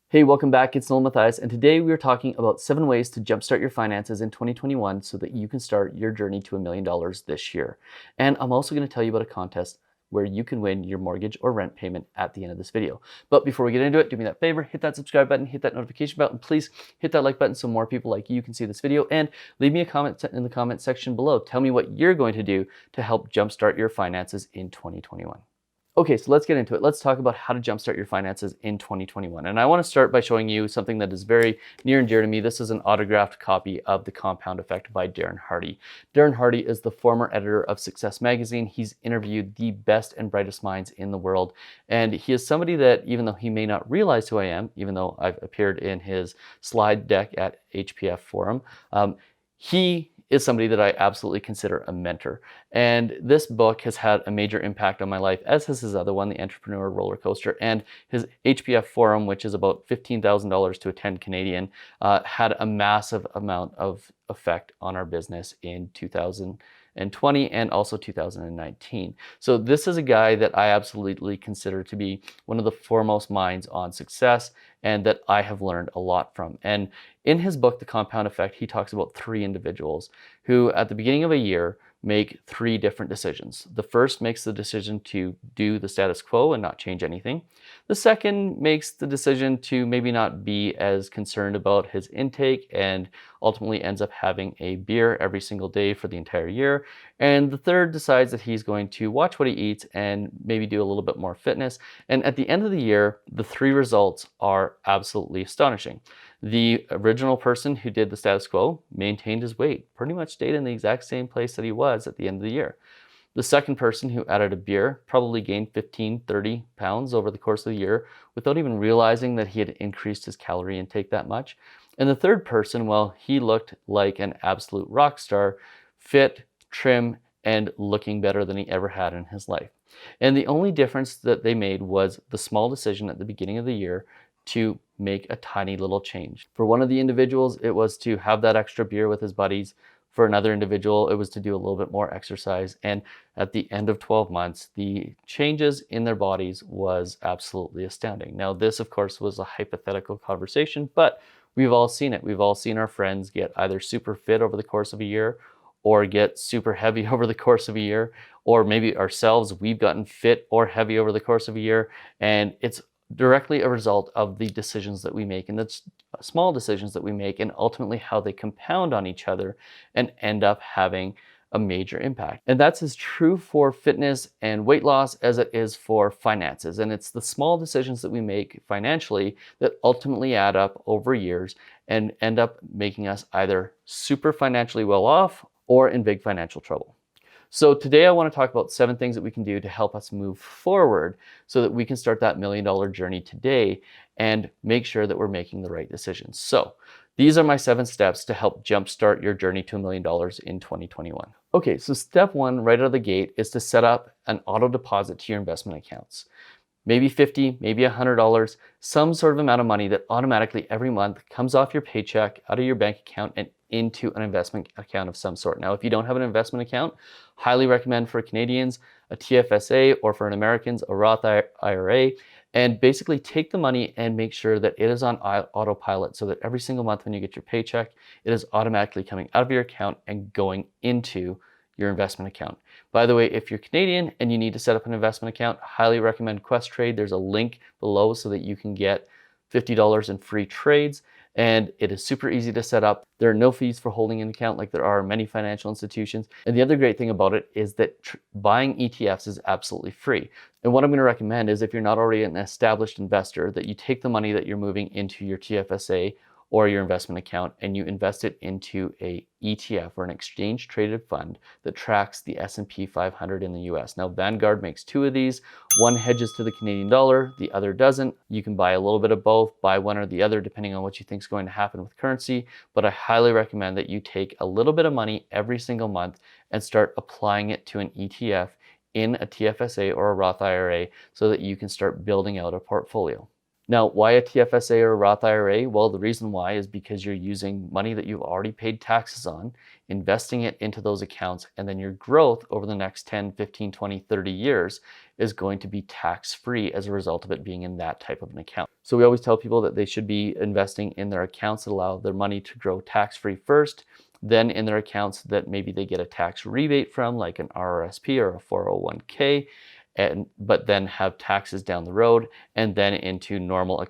Hey, welcome back. It's Noel Mathias, and today we are talking about 7 ways to jumpstart your finances in 2021 so that you can start your journey to $1 million this year. And I'm also going to tell you about a contest where you can win your mortgage or rent payment at the end of this video. But before we get into it, do me that favor, hit that subscribe button, hit that notification button, please hit that like button so more people like you can see this video, and leave me a comment in the comment section below. Tell me what you're going to do to help jumpstart your finances in 2021. Okay, so let's get into it. Let's talk about how to jumpstart your finances in 2021. And I want to start by showing you something that is very near and dear to me. This is an autographed copy of The Compound Effect by Darren Hardy. Darren Hardy is the former editor of Success Magazine. He's interviewed the best and brightest minds in the world. And he is somebody that, even though he may not realize who I am, even though I've appeared in his slide deck at HPF Forum, he is somebody that I absolutely consider a mentor. And this book has had a major impact on my life, as has his other one, The Entrepreneur Roller Coaster. And his HPF Forum, which is about $15,000 to attend Canadian, had a massive amount of effect on our business in 2020 and also 2019. So this is a guy that I absolutely consider to be one of the foremost minds on success and that I have learned a lot from. And in his book, The Compound Effect, he talks about 3 individuals who at the beginning of a year make 3 different decisions. The first makes the decision to do the status quo and not change anything. The second makes the decision to maybe not be as concerned about his intake and ultimately ends up having a beer every single day for the entire year. And the third decides that he's going to watch what he eats and maybe do a little bit more fitness. And at the end of the year, the 3 results are absolutely astonishing. The original person who did the status quo maintained his weight, pretty much stayed in the exact same place that he was at the end of the year. The second person who added a beer probably gained 15, 30 pounds over the course of the year without even realizing that he had increased his calorie intake that much. And the third person, well, he looked like an absolute rock star, fit, trim, and looking better than he ever had in his life. And the only difference that they made was the small decision at the beginning of the year to make a tiny little change. For one of the individuals, it was to have that extra beer with his buddies. For another individual, it was to do a little bit more exercise. And at the end of 12 months, the changes in their bodies was absolutely astounding. Now, this, of course, was a hypothetical conversation, but we've all seen it. We've all seen our friends get either super fit over the course of a year or get super heavy over the course of a year, or maybe ourselves, we've gotten fit or heavy over the course of a year. And it's directly a result of the decisions that we make, and that's small decisions that we make, and ultimately how they compound on each other and end up having a major impact. And that's as true for fitness and weight loss as it is for finances. And it's the small decisions that we make financially that ultimately add up over years and end up making us either super financially well off or in big financial trouble. So today I want to talk about 7 things that we can do to help us move forward so that we can start that $1 million journey today and make sure that we're making the right decisions. So these are my 7 steps to help jumpstart your journey to $1 million in 2021. Okay, so step 1 right out of the gate is to set up an auto deposit to your investment accounts. Maybe $50, maybe $100, some sort of amount of money that automatically every month comes off your paycheck, out of your bank account, and into an investment account of some sort. Now, if you don't have an investment account, highly recommend for Canadians a TFSA, or for an Americans a Roth IRA, and basically take the money and make sure that it is on autopilot so that every single month when you get your paycheck, it is automatically coming out of your account and going into your investment account. By the way, if you're Canadian and you need to set up an investment account, highly recommend Questrade. There's a link below so that you can get $50 in free trades, and it is super easy to set up. There are no fees for holding an account like there are many financial institutions. And the other great thing about it is that buying ETFs is absolutely free. And what I'm going to recommend is, if you're not already an established investor, that you take the money that you're moving into your TFSA or your investment account and you invest it into a ETF, or an exchange traded fund that tracks the S&P 500 in the US. Now, Vanguard makes 2 of these. One hedges to the Canadian dollar, the other doesn't. You can buy a little bit of both, buy one or the other depending on what you think is going to happen with currency. But I highly recommend that you take a little bit of money every single month and start applying it to an ETF in a TFSA or a Roth IRA so that you can start building out a portfolio. Now, why a TFSA or a Roth IRA? Well, the reason why is because you're using money that you've already paid taxes on, investing it into those accounts, and then your growth over the next 10, 15, 20, 30 years is going to be tax-free as a result of it being in that type of an account. So we always tell people that they should be investing in their accounts that allow their money to grow tax-free first, then in their accounts that maybe they get a tax rebate from, like an RRSP or a 401k, but then have taxes down the road, and then into normal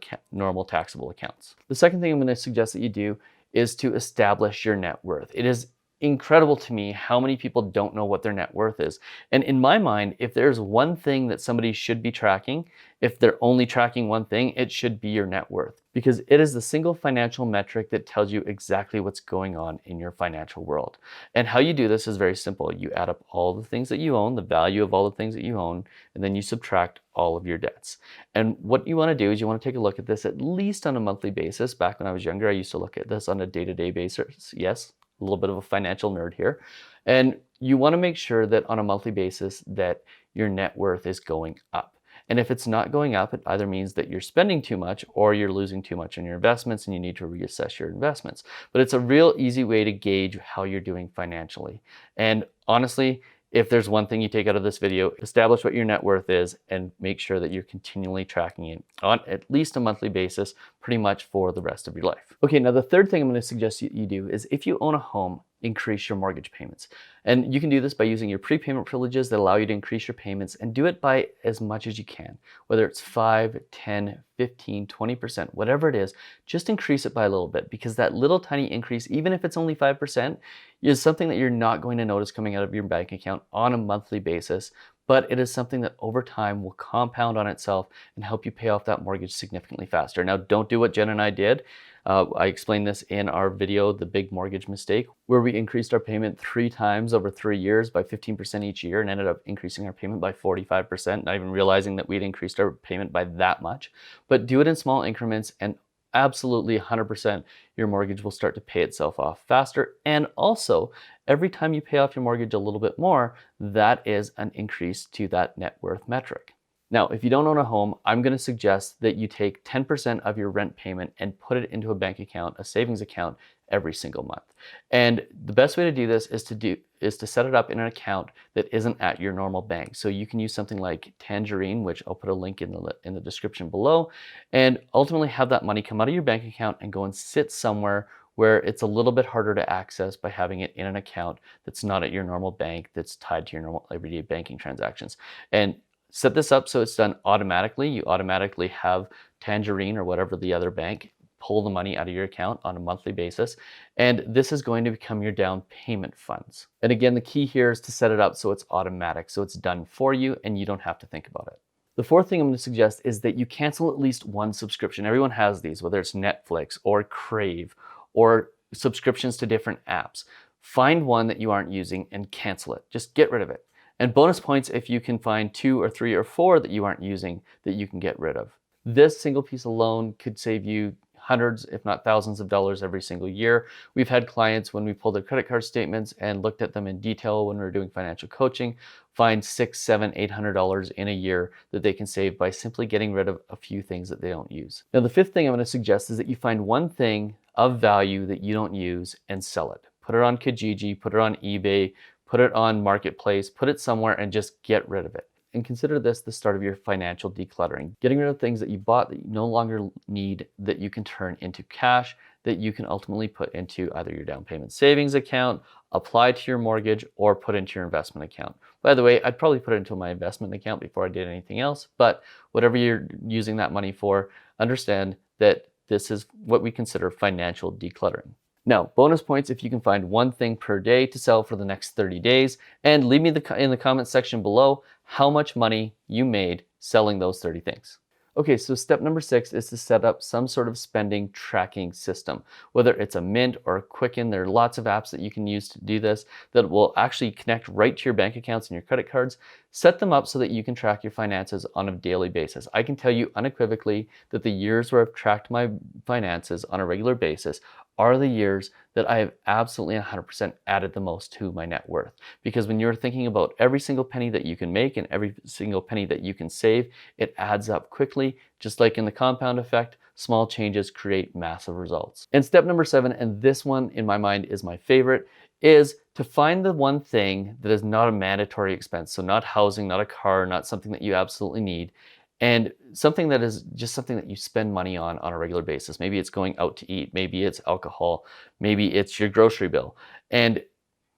taxable accounts. The second thing I'm going to suggest that you do is to establish your net worth. It is incredible to me how many people don't know what their net worth is. And in my mind, if there's one thing that somebody should be tracking, if they're only tracking one thing, it should be your net worth, because it is the single financial metric that tells you exactly what's going on in your financial world. And how you do this is very simple. You add up all the things that you own, the value of all the things that you own, and then you subtract all of your debts. And what you want to do is you want to take a look at this at least on a monthly basis. Back when I was younger, I used to look at this on a day-to-day basis. Yes, a little bit of a financial nerd here. And you want to make sure that on a monthly basis that your net worth is going up. And if it's not going up, it either means that you're spending too much or you're losing too much on your investments and you need to reassess your investments. But it's a real easy way to gauge how you're doing financially. And honestly, if there's one thing you take out of this video, establish what your net worth is and make sure that you're continually tracking it on at least a monthly basis, pretty much for the rest of your life. Okay, now the third thing I'm going to suggest you do is if you own a home, increase your mortgage payments. And you can do this by using your prepayment privileges that allow you to increase your payments, and do it by as much as you can. Whether it's 5, 10, 15, 20%, whatever it is, just increase it by a little bit, because that little tiny increase, even if it's only 5%, is something that you're not going to notice coming out of your bank account on a monthly basis, but it is something that over time will compound on itself and help you pay off that mortgage significantly faster. Now, don't do what Jen and I did. I explained this in our video, The Big Mortgage Mistake, where we increased our payment 3 times over 3 years by 15% each year and ended up increasing our payment by 45%, not even realizing that we'd increased our payment by that much. But do it in small increments, and absolutely 100% your mortgage will start to pay itself off faster. And also, every time you pay off your mortgage a little bit more, that is an increase to that net worth metric. Now, if you don't own a home, I'm going to suggest that you take 10% of your rent payment and put it into a bank account, a savings account, every single month. And the best way to do this is to set it up in an account that isn't at your normal bank. So you can use something like Tangerine, which I'll put a link in the description below, and ultimately have that money come out of your bank account and go and sit somewhere where it's a little bit harder to access by having it in an account that's not at your normal bank, that's tied to your normal everyday banking transactions. And set this up so it's done automatically. You automatically have Tangerine or whatever the other bank pull the money out of your account on a monthly basis. And this is going to become your down payment funds. And again, the key here is to set it up so it's automatic, so it's done for you and you don't have to think about it. The fourth thing I'm going to suggest is that you cancel at least one subscription. Everyone has these, whether it's Netflix or Crave or subscriptions to different apps. Find one that you aren't using and cancel it. Just get rid of it. And bonus points if you can find 2 or 3 or 4 that you aren't using that you can get rid of. This single piece alone could save you hundreds, if not thousands of dollars every single year. We've had clients, when we pulled their credit card statements and looked at them in detail when we were doing financial coaching, find $600, $700, $800 in a year that they can save by simply getting rid of a few things that they don't use. Now, the fifth thing I'm going to suggest is that you find one thing of value that you don't use and sell it. Put it on Kijiji, put it on eBay, put it on Marketplace, put it somewhere and just get rid of it. And consider this the start of your financial decluttering. Getting rid of things that you bought that you no longer need, that you can turn into cash, that you can ultimately put into either your down payment savings account, apply to your mortgage, or put into your investment account. By the way, I'd probably put it into my investment account before I did anything else, but whatever you're using that money for, understand that this is what we consider financial decluttering. Now, bonus points if you can find one thing per day to sell for the next 30 days, and leave me in the comments section below how much money you made selling those 30 things. Okay, so step number 6 is to set up some sort of spending tracking system. Whether it's a Mint or a Quicken, there are lots of apps that you can use to do this that will actually connect right to your bank accounts and your credit cards. Set them up so that you can track your finances on a daily basis. I can tell you unequivocally that the years where I've tracked my finances on a regular basis are the years that I have absolutely 100% added the most to my net worth. Because when you're thinking about every single penny that you can make and every single penny that you can save, it adds up quickly. Just like in the compound effect, small changes create massive results. And step number 7, and this one in my mind is my favorite, is to find the one thing that is not a mandatory expense. So not housing, not a car, not something that you absolutely need, and something that is just something that you spend money on a regular basis. Maybe it's going out to eat, maybe it's alcohol, maybe it's your grocery bill. And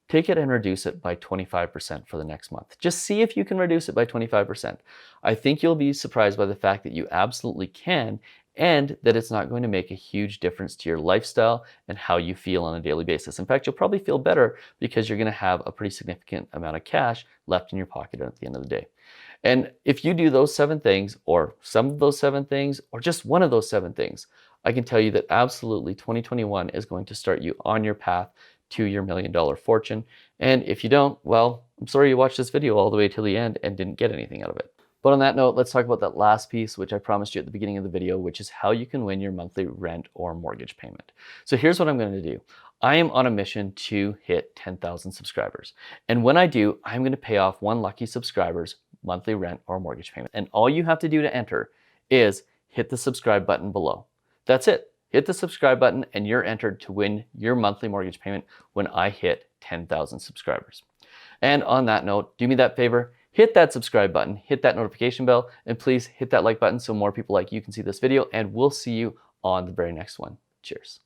take it and reduce it by 25% for the next month. Just see if you can reduce it by 25%. I think you'll be surprised by the fact that you absolutely can, and that it's not going to make a huge difference to your lifestyle and how you feel on a daily basis. In fact, you'll probably feel better because you're going to have a pretty significant amount of cash left in your pocket at the end of the day. And if you do those 7 things, or some of those 7 things, or just one of those 7 things, I can tell you that absolutely 2021 is going to start you on your path to your $1 million fortune. And if you don't, well, I'm sorry you watched this video all the way till the end and didn't get anything out of it. But on that note, let's talk about that last piece, which I promised you at the beginning of the video, which is how you can win your monthly rent or mortgage payment. So here's what I'm going to do. I am on a mission to hit 10,000 subscribers. And when I do, I'm going to pay off one lucky subscriber's monthly rent or mortgage payment. And all you have to do to enter is hit the subscribe button below. That's it. Hit the subscribe button and you're entered to win your monthly mortgage payment when I hit 10,000 subscribers. And on that note, do me that favor, hit that subscribe button, hit that notification bell, and please hit that like button so more people like you can see this video, and we'll see you on the very next one. Cheers.